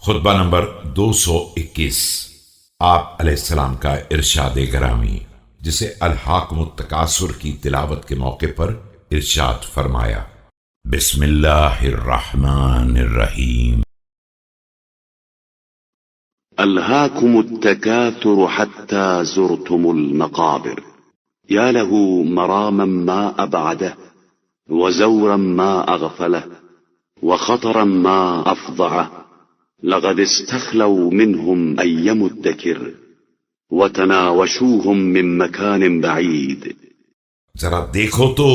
خطبہ نمبر 221 آپ علیہ السلام کا ارشاد گرامی، جسے الحاکم التکاثر کی تلاوت کے موقع پر ارشاد فرمایا۔ بسم اللہ الرحمن الرحیم۔ ألهاكم التكاثر حتى زرتم المقابر يا له مراما ما أبعده وزورا ما أغفله وخطرا ما أفضعه لقد استخلوا منهم أي مدكر وتناوشوهم من مكان بعيد۔ ذرا دیکھو تو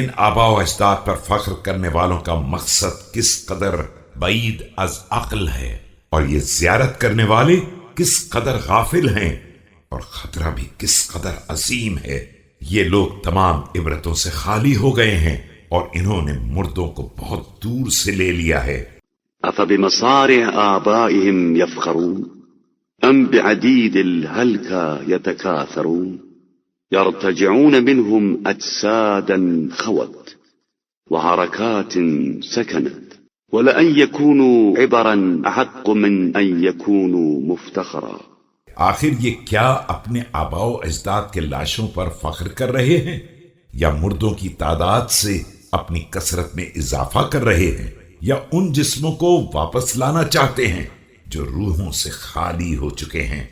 ان آبا و اجداد پر فخر کرنے والوں کا مقصد کس قدر بعید از عقل ہے، اور یہ زیارت کرنے والے کس قدر غافل ہیں، اور خطرہ بھی کس قدر عظیم ہے۔ یہ لوگ تمام عبرتوں سے خالی ہو گئے ہیں، اور انہوں نے مردوں کو بہت دور سے لے لیا ہے۔ أفبمصارع آبائهم يفخرون أم بعديد الهلكى يتكاثرون يرتجعون منهم أجسادا خوت وحركات سكنت ولأن يكونوا عبرا أحق من أن يكونوا مفتخرا۔ آخر یہ کیا اپنے آباء و اجداد کے لاشوں پر فخر کر رہے ہیں، یا مردوں کی تعداد سے اپنی کثرت میں اضافہ کر رہے ہیں، یا ان جسموں کو واپس لانا چاہتے ہیں جو روحوں سے خالی ہو چکے ہیں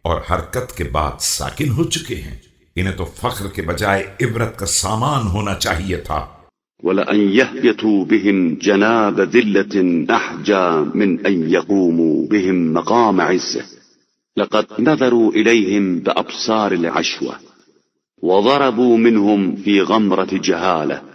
اور حرکت کے بعد ساکن ہو چکے ہیں؟ انہیں تو فخر کے بجائے عبرت کا سامان ہونا چاہیے تھا۔ وَلَأَنْ يَهْبِطُوا بِهِمْ جَنَابَ ذِلَّةٍ أَحْجَى مِنْ أَنْ يَقُومُوا بِهِمْ مَقَامَ عِزَّةٍ لَقَدْ نَظَرُوا إِلَيْهِمْ بِأَبْصَارِ الْعَشْوَةِ وَضَرَبُوا مِنْهُمْ فِي غَمْرَةِ جَهَالَةٍ